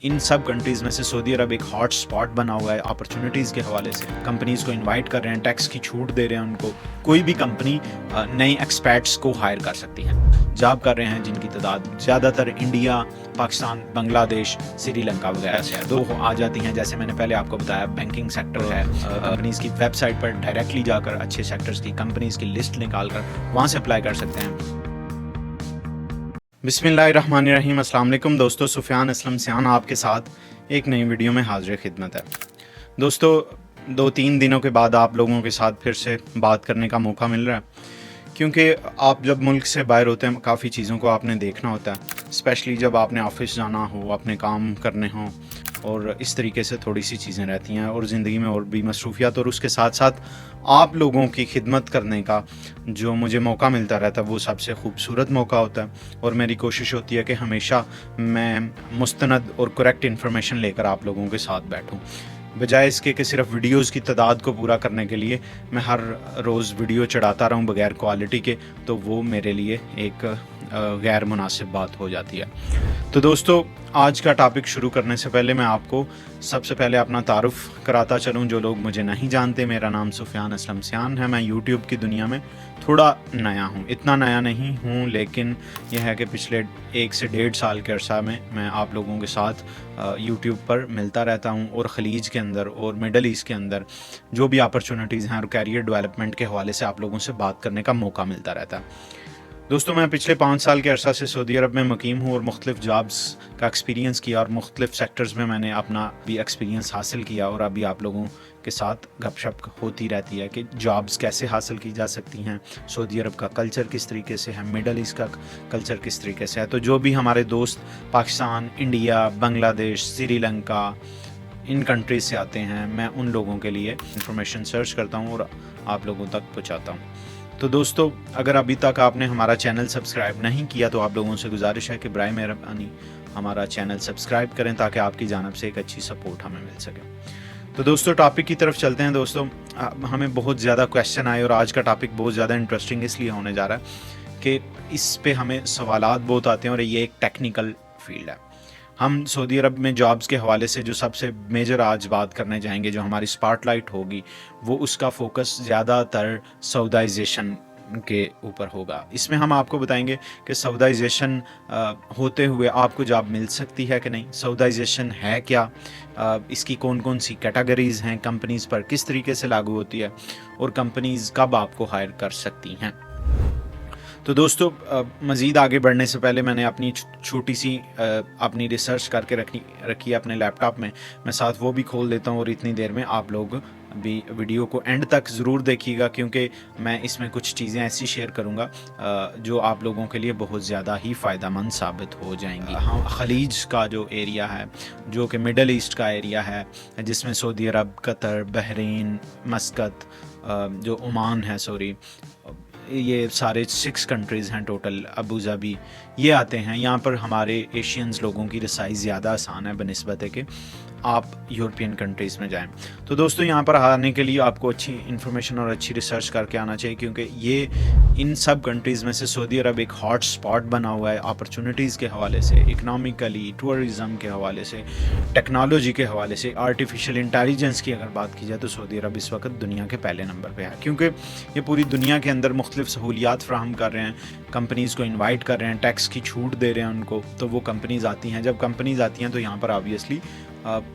ان سب countries میں سے سعودی عرب ایک ہاٹ سپاٹ بنا ہوا ہے اپرچونیٹیز کے حوالے سے. کمپنیز کو انوائٹ کر رہے ہیں, ٹیکس کی چھوٹ دے رہے ہیں ان کو. کوئی بھی کمپنی نئے ایکسپیٹس کو ہائر کر سکتی ہے. جاب کر رہے ہیں جن کی تعداد زیادہ تر انڈیا, پاکستان, بنگلہ دیش, سری لنکا وغیرہ سے ہے. دو آ جاتی ہیں, جیسے میں نے پہلے آپ کو بتایا بینکنگ سیکٹر ہے. کمپنیز کی ویب سائٹ پر ڈائریکٹلی جا کر اچھے سیکٹرز کی کمپنیز کی لسٹ نکال کر وہاں سے اپلائی کر سکتے ہیں. بسم اللہ الرحمن الرحیم. السلام علیکم دوستو, سفیان اسلم سیان آپ کے ساتھ ایک نئی ویڈیو میں حاضر خدمت ہے. دوستو 2-3 دنوں کے بعد آپ لوگوں کے ساتھ پھر سے بات کرنے کا موقع مل رہا ہے, کیونکہ آپ جب ملک سے باہر ہوتے ہیں کافی چیزوں کو آپ نے دیکھنا ہوتا ہے, اسپیشلی جب آپ نے آفس جانا ہو, اپنے کام کرنے ہوں, اور اس طریقے سے تھوڑی سی چیزیں رہتی ہیں, اور زندگی میں اور بھی مصروفیات, اور اس کے ساتھ ساتھ آپ لوگوں کی خدمت کرنے کا جو مجھے موقع ملتا رہتا ہے وہ سب سے خوبصورت موقع ہوتا ہے. اور میری کوشش ہوتی ہے کہ ہمیشہ میں مستند اور کریکٹ انفارمیشن لے کر آپ لوگوں کے ساتھ بیٹھوں, بجائے اس کے کہ صرف ویڈیوز کی تعداد کو پورا کرنے کے لیے میں ہر روز ویڈیو چڑھاتا رہوں بغیر کوالٹی کے, تو وہ میرے لیے ایک غیر مناسب بات ہو جاتی ہے. تو دوستو آج کا ٹاپک شروع کرنے سے پہلے میں آپ کو سب سے پہلے اپنا تعارف کراتا چلوں. جو لوگ مجھے نہیں جانتے, میرا نام سفیان اسلم سیان ہے. میں یوٹیوب کی دنیا میں تھوڑا نیا ہوں, اتنا نیا نہیں ہوں, لیکن یہ ہے کہ پچھلے 1 سے 1.5 سال کے عرصہ میں آپ لوگوں کے ساتھ یوٹیوب پر ملتا رہتا ہوں, اور خلیج کے اندر اور مڈل ایسٹ کے اندر جو بھی اپرچونیٹیز ہیں اور کیریئر ڈیولپمنٹ کے حوالے سے آپ لوگوں سے بات کرنے کا موقع ملتا رہتا ہے. دوستوں میں پچھلے 5 سال کے عرصہ سے سعودی عرب میں مقیم ہوں, اور مختلف جابز کا ایکسپیرینس کیا, اور مختلف سیکٹرز میں نے اپنا بھی ایکسپیرینس حاصل کیا, اور ابھی آپ لوگوں کے ساتھ گپ شپ ہوتی رہتی ہے کہ جابز کیسے حاصل کی جا سکتی ہیں, سعودی عرب کا کلچر کس طریقے سے ہے, مڈل ایسٹ کا کلچر کس طریقے سے ہے. تو جو بھی ہمارے دوست پاکستان, انڈیا, بنگلہ دیش, سری لنکا, ان کنٹریز سے آتے ہیں, میں ان لوگوں کے لیے انفارمیشن سرچ کرتا ہوں اور آپ لوگوں تک پہنچاتا ہوں. تو دوستو اگر ابھی تک آپ نے ہمارا چینل سبسکرائب نہیں کیا تو آپ لوگوں سے گزارش ہے کہ برائے مہربانی ہمارا چینل سبسکرائب کریں, تاکہ آپ کی جانب سے ایک اچھی سپورٹ ہمیں مل سکے. تو دوستو ٹاپک کی طرف چلتے ہیں. دوستو ہمیں بہت زیادہ کویشچن آئے, اور آج کا ٹاپک بہت زیادہ انٹرسٹنگ اس لیے ہونے جا رہا ہے کہ اس پہ ہمیں سوالات بہت آتے ہیں, اور یہ ایک ٹیکنیکل فیلڈ ہے. ہم سعودی عرب میں جابز کے حوالے سے جو سب سے میجر آج بات کرنے جائیں گے, جو ہماری سپاٹ لائٹ ہوگی, وہ اس کا فوکس زیادہ تر سعودائزیشن کے اوپر ہوگا. اس میں ہم آپ کو بتائیں گے کہ سعودائزیشن ہوتے ہوئے آپ کو جاب مل سکتی ہے کہ نہیں, سعودائزیشن ہے کیا, اس کی کون کون سی کیٹیگریز ہیں, کمپنیز پر کس طریقے سے لاگو ہوتی ہے, اور کمپنیز کب آپ کو ہائر کر سکتی ہیں. تو دوستو مزید آگے بڑھنے سے پہلے میں نے اپنی چھوٹی سی اپنی ریسرچ کر کے رکھی ہے اپنے لیپ ٹاپ میں ساتھ وہ بھی کھول دیتا ہوں, اور اتنی دیر میں آپ لوگ بھی ویڈیو کو اینڈ تک ضرور دیکھیے گا, کیونکہ میں اس میں کچھ چیزیں ایسی شیئر کروں گا جو آپ لوگوں کے لیے بہت زیادہ ہی فائدہ مند ثابت ہو جائیں گی. خلیج کا جو ایریا ہے, جو کہ مڈل ایسٹ کا ایریا ہے, جس میں سعودی عرب, قطر, بحرین, مسقط, جو عمان ہے, یہ سارے 6 کنٹریز ہیں ٹوٹل, ابو ظبی, یہ آتے ہیں. یہاں پر ہمارے ایشینز لوگوں کی رسائی زیادہ آسان ہے بنسبت ہے کہ آپ یورپین کنٹریز میں جائیں. تو دوستو یہاں پر آنے کے لیے آپ کو اچھی انفارمیشن اور اچھی ریسرچ کر کے آنا چاہیے, کیونکہ یہ ان سب کنٹریز میں سے سعودی عرب ایک ہاٹ سپاٹ بنا ہوا ہے اپرچونیٹیز کے حوالے سے, اکنامکلی, ٹورزم کے حوالے سے, ٹیکنالوجی کے حوالے سے, آرٹیفیشل انٹیلیجنس کی اگر بات کی جائے تو سعودی عرب اس وقت دنیا کے پہلے نمبر پہ ہے, کیونکہ یہ پوری دنیا کے اندر مختلف سہولیات فراہم کر رہے ہیں, کمپنیز کو انوائٹ کر رہے ہیں, ٹیکس کی چھوٹ دے رہے ہیں ان کو. تو وہ کمپنیز آتی ہیں, جب کمپنیز آتی ہیں تو یہاں پر آبویسلی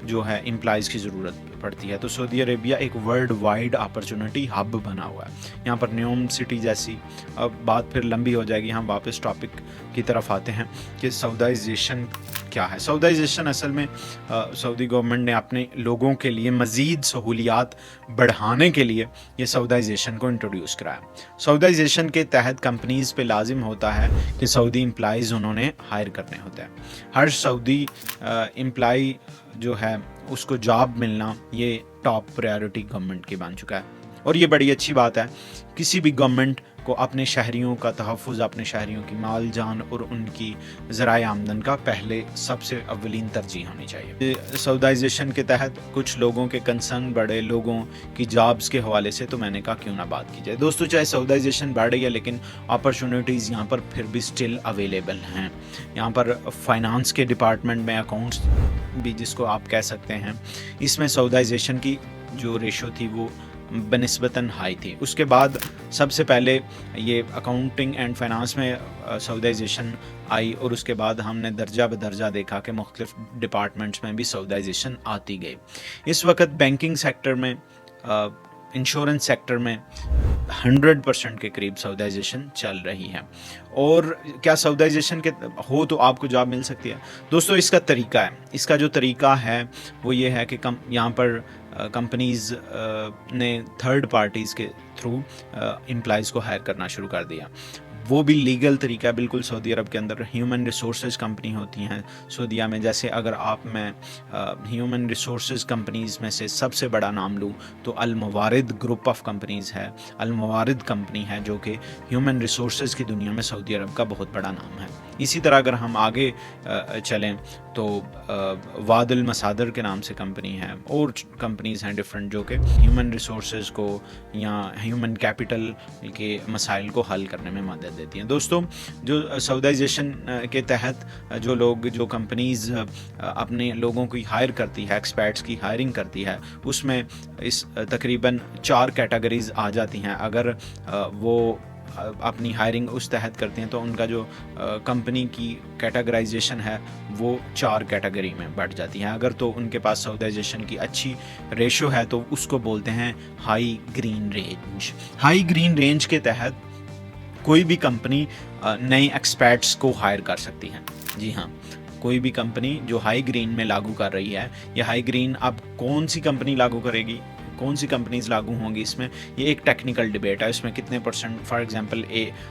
جو ہے امپلائز کی ضرورت پڑتی ہے. تو سعودی عربیہ ایک ورلڈ وائڈ اپرچونٹی ہب بنا ہوا ہے. یہاں پر نیوم سٹی جیسی, اب بات پھر لمبی ہو جائے گی, ہم واپس ٹاپک کی طرف آتے ہیں کہ سعودائزیشن کیا ہے. سعودائزیشن اصل میں سعودی گورنمنٹ نے اپنے لوگوں کے لیے مزید سہولیات بڑھانے کے لیے یہ سعودائزیشن کو انٹروڈیوس کرایا. سعودائزیشن کے تحت کمپنیز پہ لازم ہوتا ہے کہ سعودی امپلائیز انہوں نے ہائر کرنے ہوتے ہیں. ہر سعودی امپلائی جو ہے اس کو جاب ملنا یہ ٹاپ پریورٹی گورنمنٹ کی بن چکا ہے, اور یہ بڑی اچھی بات ہے. کسی بھی گورنمنٹ کو اپنے شہریوں کا تحفظ، اپنے شہریوں کی مال جان اور ان کی ذرائع آمدن کا پہلے سب سے اولین ترجیح ہونی چاہیے۔ سعودائزیشن کے تحت کچھ لوگوں کے کنسرن بڑھے، لوگوں کی جابز کے حوالے سے، تو میں نے کہا کیوں نہ بات کی جائے۔ دوستو چاہے سعودائزیشن بڑھ گئی ہے لیکن اپرچونیٹیز یہاں پر پھر بھی سٹل اویلیبل ہیں۔ یہاں پر فائنانس کے ڈپارٹمنٹ میں اکاؤنٹس بھی جس کو آپ کہہ سکتے ہیں، اس میں سعودائزیشن کی جو ریشو تھی وہ بنسبتاً ہائی تھی۔ اس کے بعد سب سے پہلے یہ اکاؤنٹنگ اینڈ فائنانس میں سعودائزیشن آئی، اور اس کے بعد ہم نے درجہ بدرجہ دیکھا کہ مختلف ڈپارٹمنٹس میں بھی سعودائزیشن آتی گئی۔ اس وقت بینکنگ سیکٹر میں، انشورنس سیکٹر میں 100% کے قریب سعودائزیشن چل رہی ہے۔ اور کیا سعودائزیشن کے ہو تو آپ کو جاب مل سکتی ہے؟ دوستو اس کا طریقہ ہے، اس کا جو طریقہ ہے وہ یہ ہے کہ یہاں پر کمپنیز نے تھرڈ پارٹیز کے تھرو امپلائیز کو ہائر کرنا شروع کر دیا۔ وہ بھی لیگل طریقہ ہے بالکل۔ سعودی عرب کے اندر ہیومن ریسورسز کمپنی ہوتی ہیں سعودیہ میں، جیسے اگر میں ہیومن ریسورسز کمپنیز میں سے سب سے بڑا نام لوں تو الموارد گروپ آف کمپنیز ہے۔ الموارد کمپنی ہے جو کہ ہیومن ریسورسز کی دنیا میں سعودی عرب کا بہت بڑا نام ہے۔ اسی طرح اگر ہم آگے چلیں تو واد المصادر کے نام سے کمپنی ہے، اور کمپنیز ہیں ڈفرنٹ جو کہ ہیومن ریسورسز کو یا ہیومن کیپٹل کے مسائل کو حل کرنے میں مدد دیتی ہیں۔ دوستو جو سعودائزیشن کے تحت جو کمپنیز اپنے لوگوں کی ہائر کرتی ہے، ایکسپیٹس کی ہائرنگ کرتی ہے، اس میں تقریباً 4 کیٹیگریز آ جاتی ہیں۔ اگر وہ اپنی ہائرنگ اس تحت کرتے ہیں تو ان کا جو کمپنی کی کیٹیگرائزیشن ہے وہ 4 کیٹیگری میں بڑھ جاتی ہے۔ اگر تو ان کے پاس سعودائزیشن کی اچھی ریشو ہے تو اس کو بولتے ہیں high green range. High green range کے تحت کوئی بھی کمپنی نئے ایکسپیٹس کو ہائر کر سکتی ہے۔ جی ہاں، کوئی بھی کمپنی جو ہائی گرین میں لاگو کر رہی ہے، یہ ہائی گرین اب کون سی کمپنی لاگو کرے گی، کون سی کمپنیز لاگو ہوں گی، اس میں یہ ایک ٹیکنیکل ڈیبیٹ ہے۔ اس میں کتنے پرسنٹ، فار ایگزامپل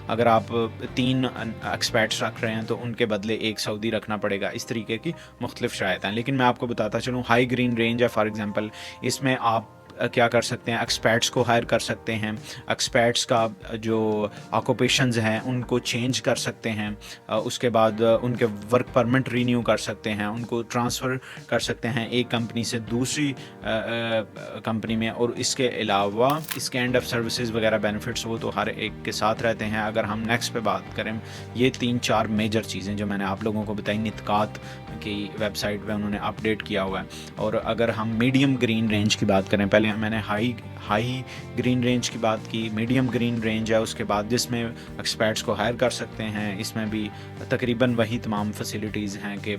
اگر آپ 3 ایکسپیٹس رکھ رہے ہیں تو ان کے بدلے 1 سعودی رکھنا پڑے گا۔ اس طریقے کی مختلف شرائط ہیں، لیکن میں آپ کو بتاتا چلوں ہائی گرین رینج ہے فار ایگزامپل، اس میں آپ کیا کر سکتے ہیں، ایکسپیٹس کو ہائر کر سکتے ہیں، ایکسپیٹس کا جو آکوپیشنز ہیں ان کو چینج کر سکتے ہیں، اس کے بعد ان کے ورک پرمٹ رینیو کر سکتے ہیں، ان کو ٹرانسفر کر سکتے ہیں ایک کمپنی سے دوسری کمپنی میں، اور اس کے علاوہ اس کے اینڈ آف سروسز وغیرہ بینیفٹس وہ تو ہر ایک کے ساتھ رہتے ہیں۔ اگر ہم نیکسٹ پہ بات کریں، یہ 3-4 میجر چیزیں جو میں نے آپ لوگوں کو بتائی، نطقات کی ویب سائٹ پہ انہوں نے اپڈیٹ کیا ہوا ہے۔ اور اگر ہم میڈیم گرین رینج کی بات کریں، پہلے میں نے ہائی گرین رینج کی بات کی، میڈیم گرین رینج ہے اس کے بعد، جس میں ایکسپیٹس کو ہائر کر سکتے ہیں۔ اس میں بھی تقریباً وہی تمام فیسلٹیز ہیں کہ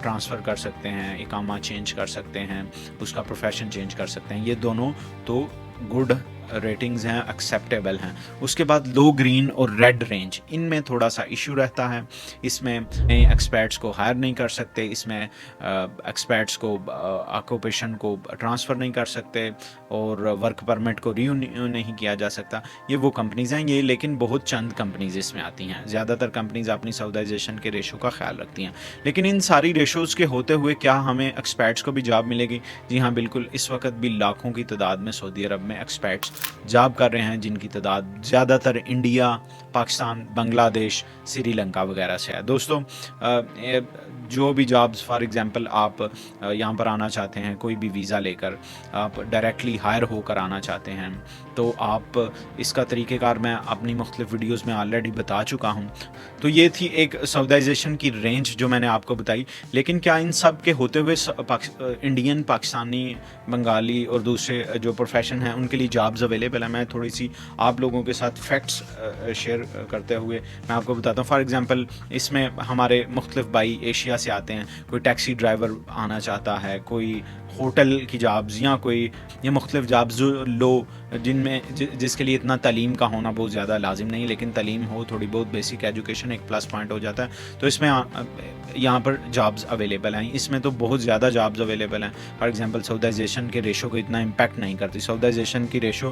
ٹرانسفر کر سکتے ہیں، اقامہ چینج کر سکتے ہیں، اس کا پروفیشن چینج کر سکتے ہیں۔ یہ دونوں تو گڈ ریٹنگز ہیں، ایکسیپٹیبل ہیں۔ اس کے بعد لو گرین اور ریڈ رینج، ان میں تھوڑا سا ایشو رہتا ہے۔ اس میں ایکسپیٹس کو ہائر نہیں کر سکتے، اس میں ایکسپیٹس کو آکوپیشن کو ٹرانسفر نہیں کر سکتے، اور ورک پرمٹ کو رینیو نہیں کیا جا سکتا۔ یہ وہ کمپنیز ہیں، یہ لیکن بہت چند کمپنیز اس میں آتی ہیں۔ زیادہ تر کمپنیز اپنی سعودائزیشن کے ریشو کا خیال رکھتی ہیں، لیکن ان ساری ریشوز کے ہوتے ہوئے کیا ہمیں ایکسپیٹس کو بھی جاب ملے گی؟ جی ہاں بالکل، اس وقت بھی لاکھوں کی تعداد میں سعودی عرب میں ایکسپیٹس جاب کر رہے ہیں، جن کی تعداد زیادہ تر انڈیا، پاکستان، بنگلہ دیش، سری لنکا وغیرہ سے ہے۔ دوستوں جو بھی جابز فار ایگزامپل آپ یہاں پر آنا چاہتے ہیں، کوئی بھی ویزا لے کر آپ ڈائریکٹلی ہائر ہو کر آنا چاہتے ہیں، تو آپ اس کا طریقہ کار میں اپنی مختلف ویڈیوز میں آلریڈی بتا چکا ہوں۔ تو یہ تھی ایک سعودائزیشن کی رینج جو میں نے آپ کو بتائی، لیکن کیا ان سب کے ہوتے ہوئے انڈین، پاکستانی، بنگالی اور دوسرے جو پروفیشن ہیں ان کے لیے جابز اویلیبل ہیں؟ میں تھوڑی سی آپ لوگوں کے ساتھ فیکٹس شیئر کرتے ہوئے میں آپ کو بتاتا ہوں۔ فار ایگزامپل اس میں ہمارے مختلف بھائی ایشیا سے آتے ہیں، کوئی ٹیکسی ڈرائیور آنا چاہتا ہے، کوئی ہوٹل کی جابز، یا کوئی یہ مختلف جابز جو جس کے لیے اتنا تعلیم کا ہونا بہت زیادہ لازم نہیں، لیکن تعلیم ہو، تھوڑی بہت بیسک ایجوکیشن ایک پلس پوائنٹ ہو جاتا ہے، تو اس میں یہاں پر جابز اویلیبل ہیں۔ اس میں تو بہت زیادہ جابز اویلیبل ہیں۔ فار ایگزامپل سعودائزیشن کے ریشو کو اتنا امپیکٹ نہیں کرتی، سعودائزیشن کی ریشو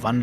1